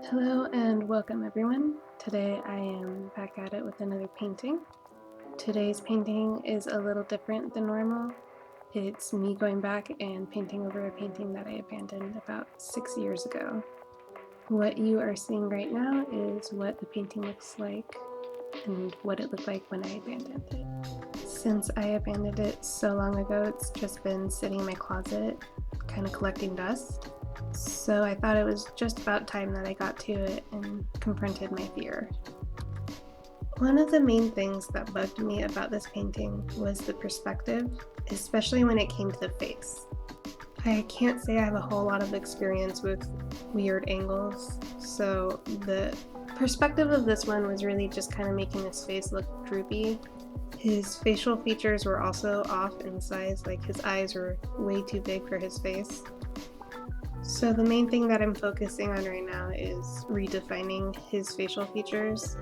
Hello and welcome everyone. Today I am back at it with another painting. Today's painting is a little different than normal. It's me going back and painting over a painting that I abandoned about 6 years ago. What you are seeing right now is what the painting looks like and what it looked like when I abandoned it. Since I abandoned it so long ago, it's just been sitting in my closet, kind of collecting dust. So I thought it was just about time that I got to it and confronted my fear. One of the main things that bugged me about this painting was the perspective, especially when it came to the face. I can't say I have a whole lot of experience with weird angles, so the perspective of this one was really just kind of making his face look droopy. His facial features were also off in size, like his eyes were way too big for his face. So the main thing that I'm focusing on right now is redefining his facial features.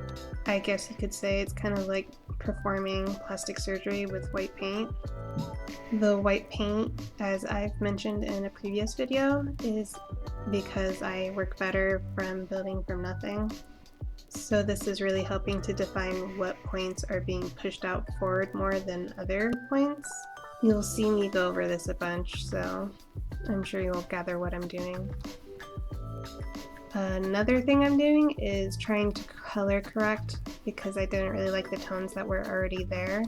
I guess you could say it's kind of like performing plastic surgery with white paint. The white paint, as I've mentioned in a previous video, is because I work better from building from nothing. So this is really helping to define what points are being pushed out forward more than other points. You'll see me go over this a bunch, so I'm sure you'll gather what I'm doing. Another thing I'm doing is trying to color correct because I didn't really like the tones that were already there.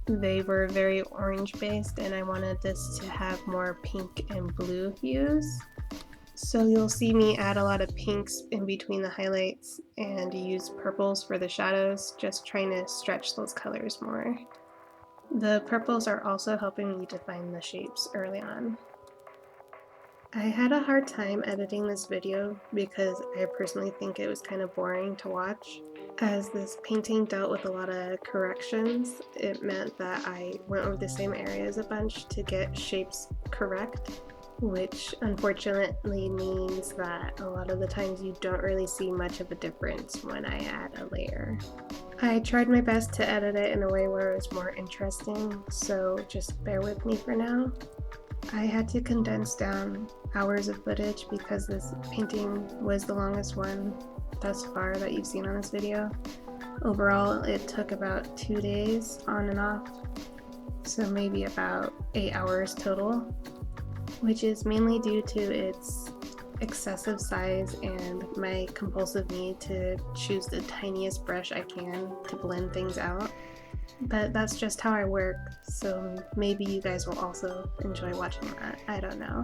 They were very orange based and I wanted this to have more pink and blue hues. So you'll see me add a lot of pinks in between the highlights and use purples for the shadows, just trying to stretch those colors more. The purples are also helping me define the shapes early on. I had a hard time editing this video because I personally think it was kind of boring to watch. As this painting dealt with a lot of corrections, it meant that I went over the same areas a bunch to get shapes correct, which unfortunately means that a lot of the times you don't really see much of a difference when I add a layer. I tried my best to edit it in a way where it was more interesting, so just bear with me for now. I had to condense down hours of footage because this painting was the longest one thus far that you've seen on this video. Overall, it took about 2 days on and off, so maybe about 8 hours total, which is mainly due to its excessive size and my compulsive need to choose the tiniest brush I can to blend things out. But that's just how I work, so maybe you guys will also enjoy watching that, I don't know.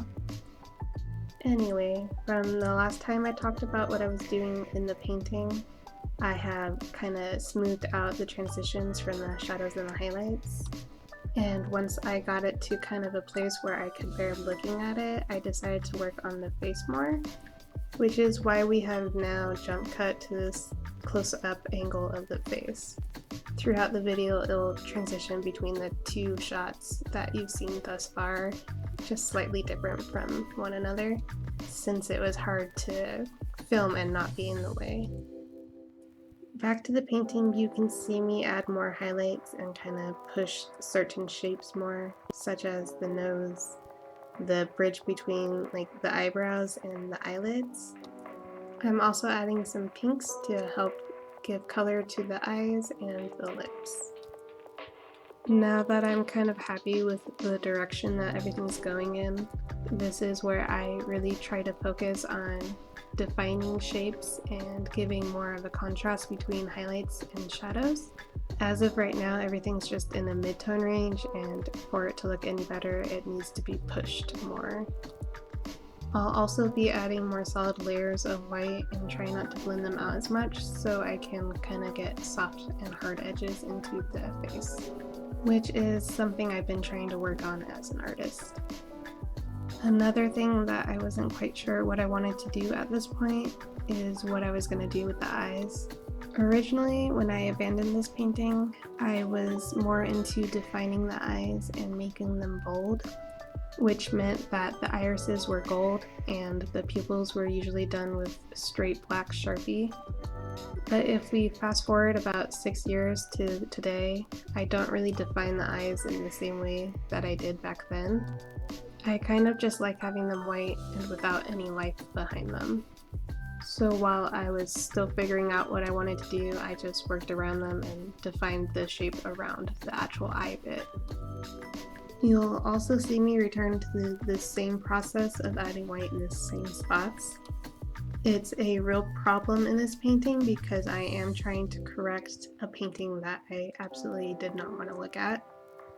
Anyway, from the last time I talked about what I was doing in the painting, I have kind of smoothed out the transitions from the shadows and the highlights. And once I got it to kind of a place where I could bear looking at it, I decided to work on the face more, which is why we have now jump cut to this close-up angle of the face. Throughout the video, it'll transition between the two shots that you've seen thus far, just slightly different from one another, since it was hard to film and not be in the way. Back to the painting, you can see me add more highlights and kind of push certain shapes more, such as the nose, the bridge between like the eyebrows and the eyelids. I'm also adding some pinks to help give color to the eyes and the lips. Now that I'm kind of happy with the direction that everything's going in, this is where I really try to focus on defining shapes and giving more of a contrast between highlights and shadows. As of right now, everything's just in the mid-tone range, and for it to look any better, it needs to be pushed more. I'll also be adding more solid layers of white and try not to blend them out as much so I can kind of get soft and hard edges into the face, which is something I've been trying to work on as an artist. Another thing that I wasn't quite sure what I wanted to do at this point is what I was going to do with the eyes. Originally, when I abandoned this painting, I was more into defining the eyes and making them bold, which meant that the irises were gold and the pupils were usually done with straight black Sharpie. But if we fast forward about 6 years to today, I don't really define the eyes in the same way that I did back then. I kind of just like having them white and without any life behind them. So while I was still figuring out what I wanted to do, I just worked around them and defined the shape around the actual eye bit. You'll also see me return to the same process of adding white in the same spots. It's a real problem in this painting because I am trying to correct a painting that I absolutely did not want to look at.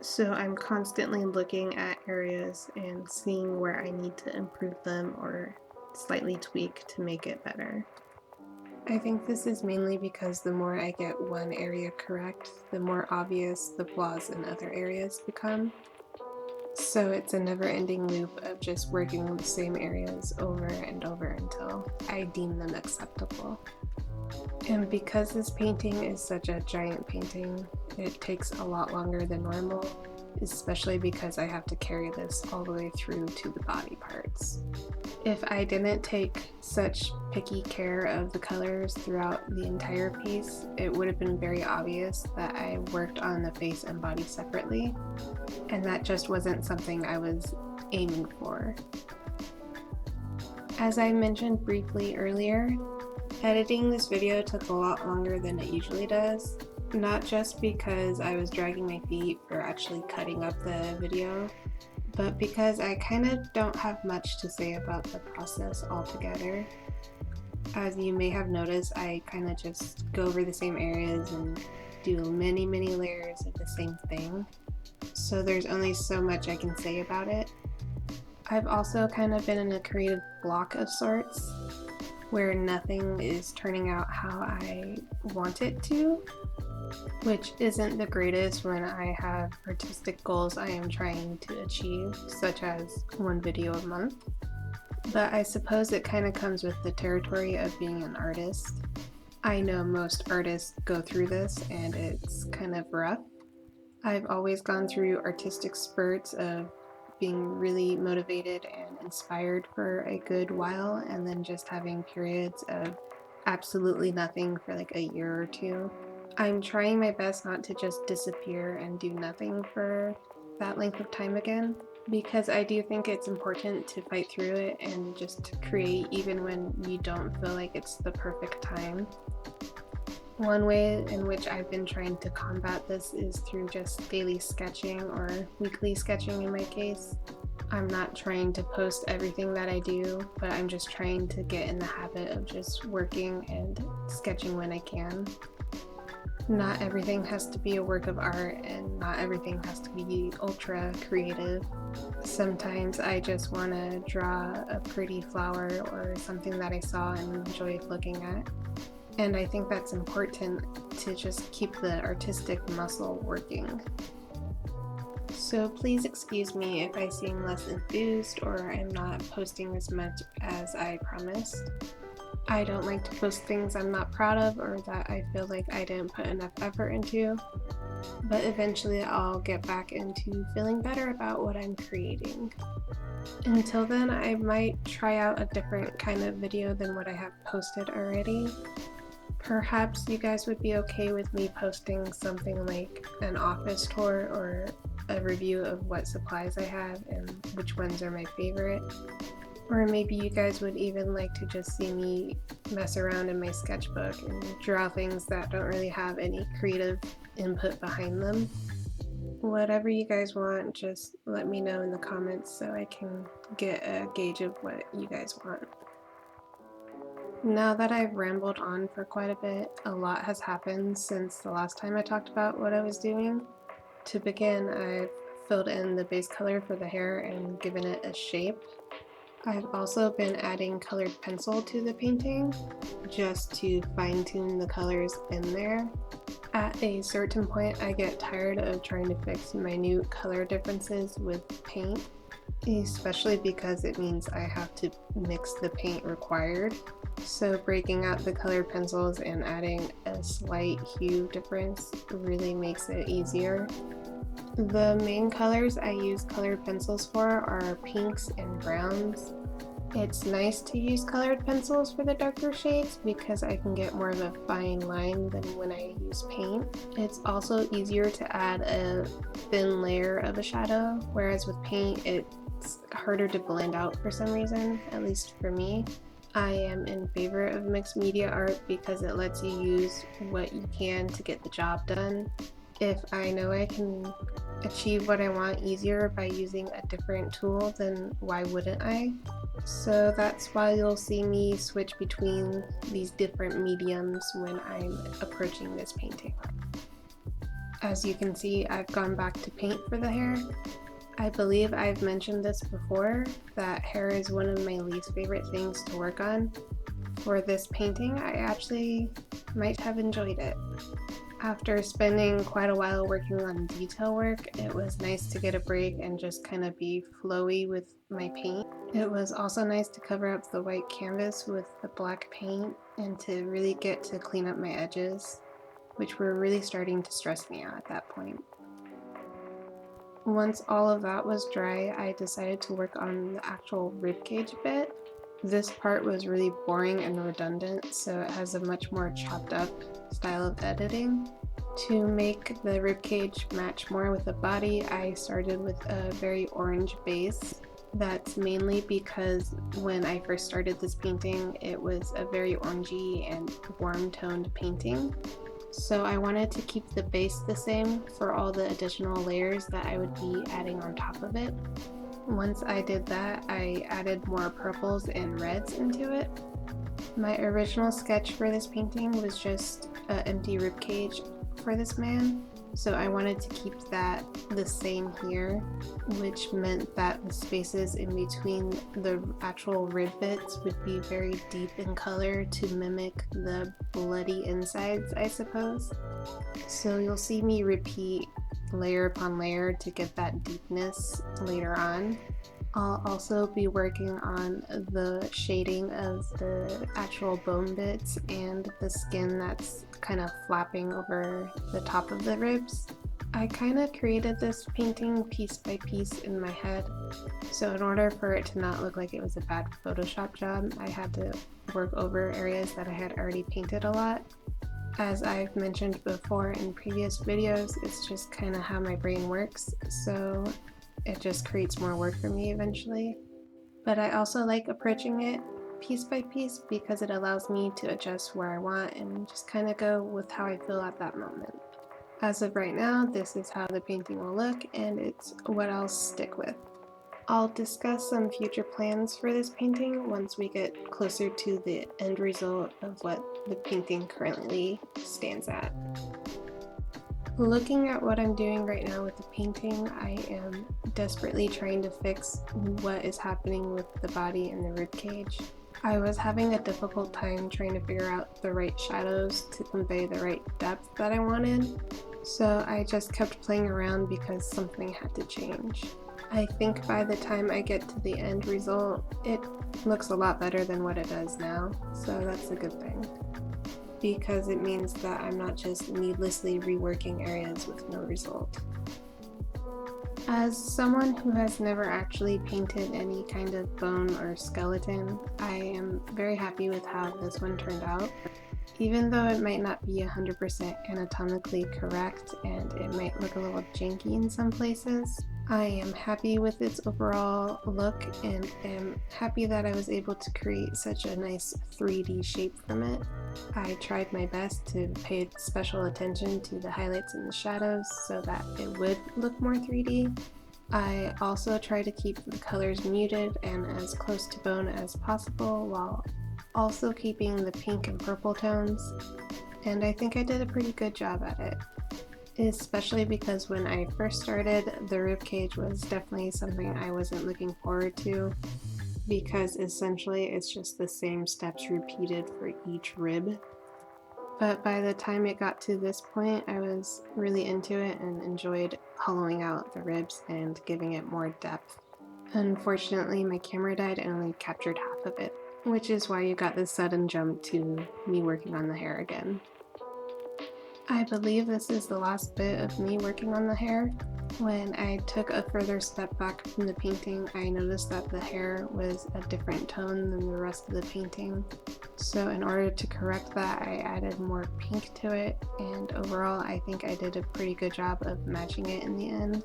So I'm constantly looking at areas and seeing where I need to improve them or slightly tweak to make it better. I think this is mainly because the more I get one area correct, the more obvious the flaws in other areas become. So it's a never-ending loop of just working on the same areas over and over until I deem them acceptable. And because this painting is such a giant painting, it takes a lot longer than normal, especially because I have to carry this all the way through to the body parts. If I didn't take such picky care of the colors throughout the entire piece, it would have been very obvious that I worked on the face and body separately, and that just wasn't something I was aiming for. As I mentioned briefly earlier, editing this video took a lot longer than it usually does, not just because I was dragging my feet for actually cutting up the video, but because I kind of don't have much to say about the process altogether. As you may have noticed, I kind of just go over the same areas and do many layers of the same thing, so there's only so much I can say about it. I've also kind of been in a creative block of sorts, where nothing is turning out how I want it to, which isn't the greatest when I have artistic goals I am trying to achieve, such as one video a month. But I suppose it kind of comes with the territory of being an artist. I know most artists go through this and it's kind of rough. I've always gone through artistic spurts of being really motivated and inspired for a good while, and then just having periods of absolutely nothing for like a year or two. I'm trying my best not to just disappear and do nothing for that length of time again, because I do think it's important to fight through it and just to create even when you don't feel like it's the perfect time. One way in which I've been trying to combat this is through just daily sketching, or weekly sketching in my case. I'm not trying to post everything that I do, but I'm just trying to get in the habit of just working and sketching when I can. Not everything has to be a work of art, and not everything has to be ultra creative. Sometimes I just want to draw a pretty flower or something that I saw and enjoyed looking at. And I think that's important to just keep the artistic muscle working. So please excuse me if I seem less enthused or I'm not posting as much as I promised. I don't like to post things I'm not proud of or that I feel like I didn't put enough effort into, but eventually I'll get back into feeling better about what I'm creating. Until then, I might try out a different kind of video than what I have posted already. Perhaps you guys would be okay with me posting something like an office tour or a review of what supplies I have and which ones are my favorite. Or maybe you guys would even like to just see me mess around in my sketchbook and draw things that don't really have any creative input behind them. Whatever you guys want, just let me know in the comments so I can get a gauge of what you guys want. Now that I've rambled on for quite a bit, a lot has happened since the last time I talked about what I was doing. To begin, I've filled in the base color for the hair and given it a shape. I've also been adding colored pencil to the painting just to fine-tune the colors in there. At a certain point, I get tired of trying to fix minute color differences with paint, especially because it means I have to mix the paint required. So breaking out the colored pencils and adding a slight hue difference really makes it easier. The main colors I use colored pencils for are pinks and browns. It's nice to use colored pencils for the darker shades because I can get more of a fine line than when I use paint. It's also easier to add a thin layer of a shadow, whereas with paint it's harder to blend out for some reason, at least for me. I am in favor of mixed media art because it lets you use what you can to get the job done. If I know I can achieve what I want easier by using a different tool, then why wouldn't I? So that's why you'll see me switch between these different mediums when I'm approaching this painting. As you can see, I've gone back to paint for the hair. I believe I've mentioned this before, that hair is one of my least favorite things to work on. For this painting, I actually might have enjoyed it. After spending quite a while working on detail work, it was nice to get a break and just kind of be flowy with my paint. It was also nice to cover up the white canvas with the black paint and to really get to clean up my edges, which were really starting to stress me out at that point. Once all of that was dry, I decided to work on the actual ribcage bit. This part was really boring and redundant, so it has a much more chopped up style of editing. To make the ribcage match more with the body, I started with a very orange base. That's mainly because when I first started this painting, it was a very orangey and warm toned painting. So I wanted to keep the base the same for all the additional layers that I would be adding on top of it. Once I did that, I added more purples and reds into it. My original sketch for this painting was just an empty ribcage for this man, so I wanted to keep that the same here, which meant that the spaces in between the actual rib bits would be very deep in color to mimic the bloody insides, I suppose. So you'll see me repeat layer upon layer to get that deepness later on. I'll also be working on the shading of the actual bone bits and the skin that's kind of flapping over the top of the ribs. I kind of created this painting piece by piece in my head, so in order for it to not look like it was a bad Photoshop job, I had to work over areas that I had already painted a lot. As I've mentioned before in previous videos, it's just kind of how my brain works, so it just creates more work for me eventually. But I also like approaching it piece by piece because it allows me to adjust where I want and just kind of go with how I feel at that moment. As of right now, this is how the painting will look, and it's what I'll stick with. I'll discuss some future plans for this painting once we get closer to the end result of what the painting currently stands at. Looking at what I'm doing right now with the painting, I am desperately trying to fix what is happening with the body and the ribcage. I was having a difficult time trying to figure out the right shadows to convey the right depth that I wanted, so I just kept playing around because something had to change. I think by the time I get to the end result, it looks a lot better than what it does now, so that's a good thing, because it means that I'm not just needlessly reworking areas with no result. As someone who has never actually painted any kind of bone or skeleton, I am very happy with how this one turned out. Even though it might not be 100% anatomically correct and it might look a little janky in some places, I am happy with its overall look and am happy that I was able to create such a nice 3D shape from it. I tried my best to pay special attention to the highlights and the shadows so that it would look more 3D. I also try to keep the colors muted and as close to bone as possible while also keeping the pink and purple tones, and I think I did a pretty good job at it. Especially because when I first started, the ribcage was definitely something I wasn't looking forward to, because essentially it's just the same steps repeated for each rib. But by the time it got to this point, I was really into it and enjoyed hollowing out the ribs and giving it more depth. Unfortunately, my camera died and only captured half of it, which is why you got this sudden jump to me working on the hair again. I believe this is the last bit of me working on the hair. When I took a further step back from the painting, I noticed that the hair was a different tone than the rest of the painting. So in order to correct that, I added more pink to it, and overall I think I did a pretty good job of matching it in the end.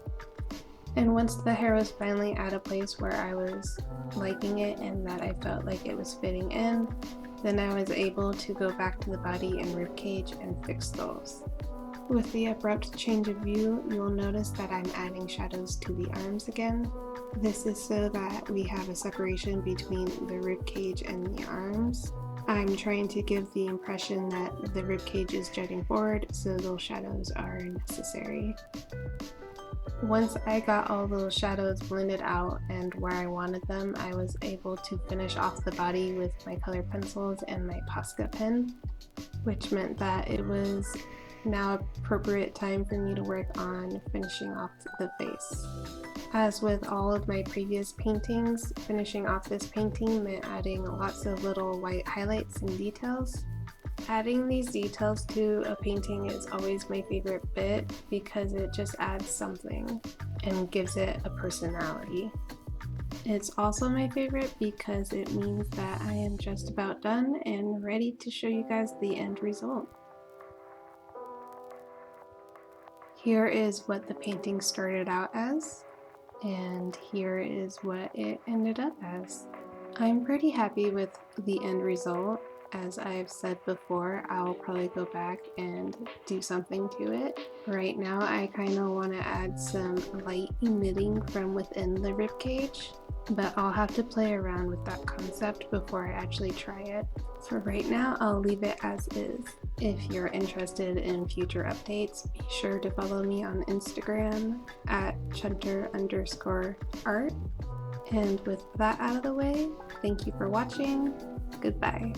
And once the hair was finally at a place where I was liking it and that I felt like it was fitting in, then I was able to go back to the body and ribcage and fix those. With the abrupt change of view, you'll notice that I'm adding shadows to the arms again. This is so that we have a separation between the ribcage and the arms. I'm trying to give the impression that the ribcage is jutting forward, so those shadows are necessary. Once I got all those shadows blended out and where I wanted them, I was able to finish off the body with my colored pencils and my Posca pen, which meant that it was now appropriate time for me to work on finishing off the face. As with all of my previous paintings, finishing off this painting meant adding lots of little white highlights and details. Adding these details to a painting is always my favorite bit because it just adds something and gives it a personality. It's also my favorite because it means that I am just about done and ready to show you guys the end result. Here is what the painting started out as, and here is what it ended up as. I'm pretty happy with the end result. As I've said before, I'll probably go back and do something to it. Right now, I kind of want to add some light emitting from within the ribcage, but I'll have to play around with that concept before I actually try it. For right now, I'll leave it as is. If you're interested in future updates, be sure to follow me on Instagram at chunter_art. And with that out of the way, thank you for watching. Goodbye.